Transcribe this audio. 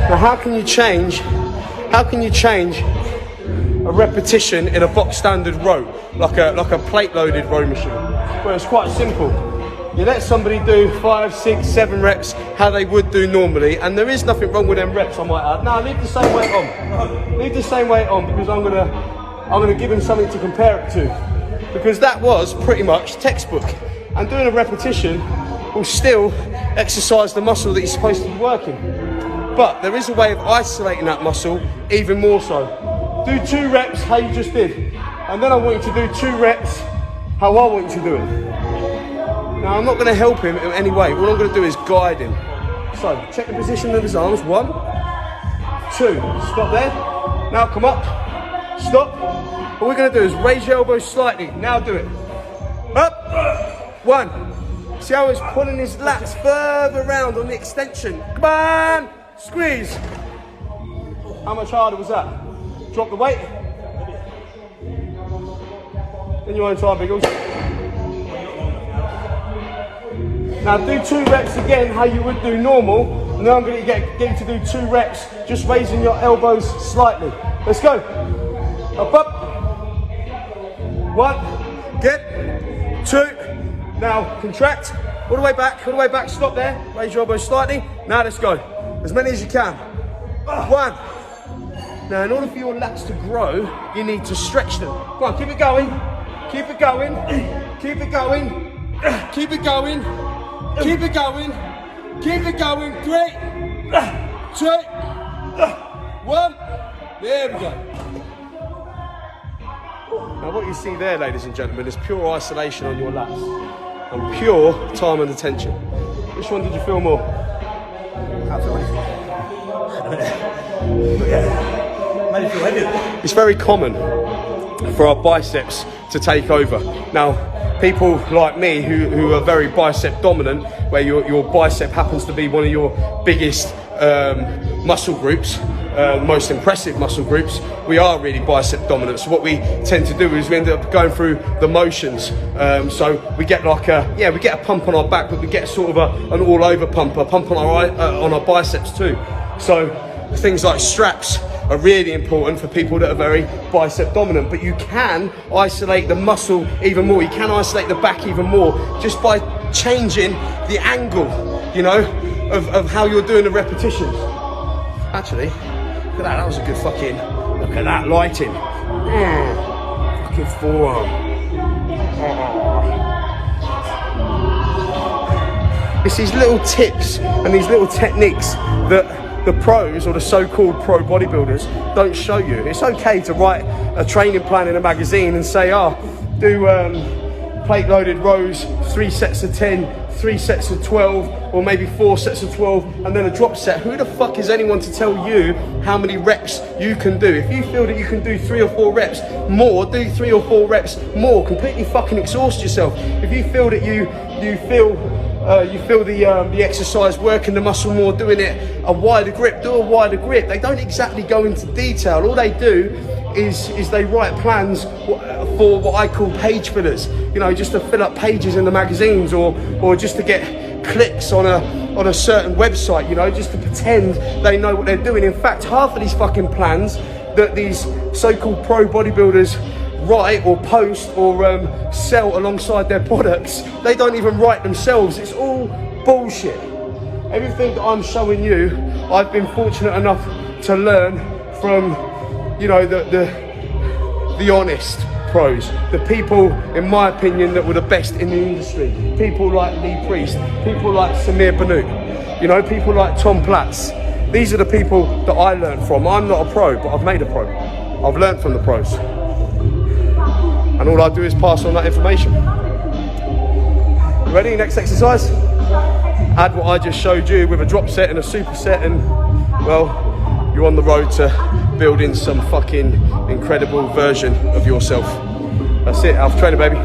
Now how can you change a repetition in a box standard row, like a plate loaded row machine? Well, it's quite simple. You let somebody do 5, 6, 7 reps how they would do normally, and there is nothing wrong with them reps, I might add. No, leave the same weight on. Leave the same weight on, because I'm gonna give him something to compare it to. Because that was pretty much textbook. And doing a repetition will still exercise the muscle that you're supposed to be working. But there is a way of isolating that muscle even more so. Do 2 reps how you just did. And then I want you to do 2 reps how I want you to do it. Now, I'm not going to help him in any way. All I'm going to do is guide him. So, check the position of his arms. 1, 2. Stop there. Now come up. Stop. What we're going to do is raise your elbows slightly. Now do it. Up. 1. See how he's pulling his lats further around on the extension. Come on. Squeeze. How much harder was that? Drop the weight. Then you want to try Biggles. Now do 2 reps again how you would do normal. And then I'm going to get you to do 2 reps just raising your elbows slightly. Let's go. Up, up. 1. Get. 2. Now contract. All the way back. All the way back. Stop there. Raise your elbows slightly. Now let's go. As many as you can. 1. Now in order for your lats to grow, you need to stretch them. Go on, keep it going. Keep it going. Keep it going. Keep it going. Keep it going. Keep it going. 3, 2, 1. There we go. Now what you see there, ladies and gentlemen, is pure isolation on your lats and pure time and attention. Which one did you feel more? It's very common for our biceps to take over. Now, people like me who are very bicep dominant, where your bicep happens to be one of your biggest muscle groups, most impressive muscle groups, we are really bicep dominant. So what we tend to do is we end up going through the motions. So we get like we get a pump on our back, but we get sort of an all over pump, a pump on our biceps too. So things like straps are really important for people that are very bicep dominant, but you can isolate the muscle even more. You can isolate the back even more just by changing the angle, you know, of how you're doing the repetitions. Actually, look at that, that was a good fucking, look at that lighting. Fucking forearm. It's these little tips and these little techniques that the pros or the so-called pro bodybuilders don't show you. It's okay to write a training plan in a magazine and say, do plate loaded rows, 3 sets of 10, 3 sets of 12, or maybe 4 sets of 12, and then a drop set. Who the fuck is anyone to tell you how many reps you can do? If you feel that you can do 3 or 4 reps more, do 3 or 4 reps more. Completely fucking exhaust yourself. If you feel that you feel the exercise working the muscle more, doing it a wider grip, do a wider grip. They don't exactly go into detail. All they do is they write plans for what I call page fillers, you know, just to fill up pages in the magazines or just to get clicks on a certain website, you know, just to pretend they know what they're doing. In fact, half of these fucking plans that these so-called pro bodybuilders write or post or sell alongside their products, they don't even write themselves. It's all bullshit. Everything that I'm showing you, I've been fortunate enough to learn from, you know, the honest pros, the people, in my opinion, that were the best in the industry. People like Lee Priest, people like Samir Bannout, you know, people like Tom Platz. These are the people that I learned from. I'm not a pro, but I've made a pro. I've learned from the pros. And all I do is pass on that information. Ready? Next exercise. Add what I just showed you with a drop set and a superset, and well, you're on the road to building some fucking incredible version of yourself. That's it, Alpha Trainer, baby.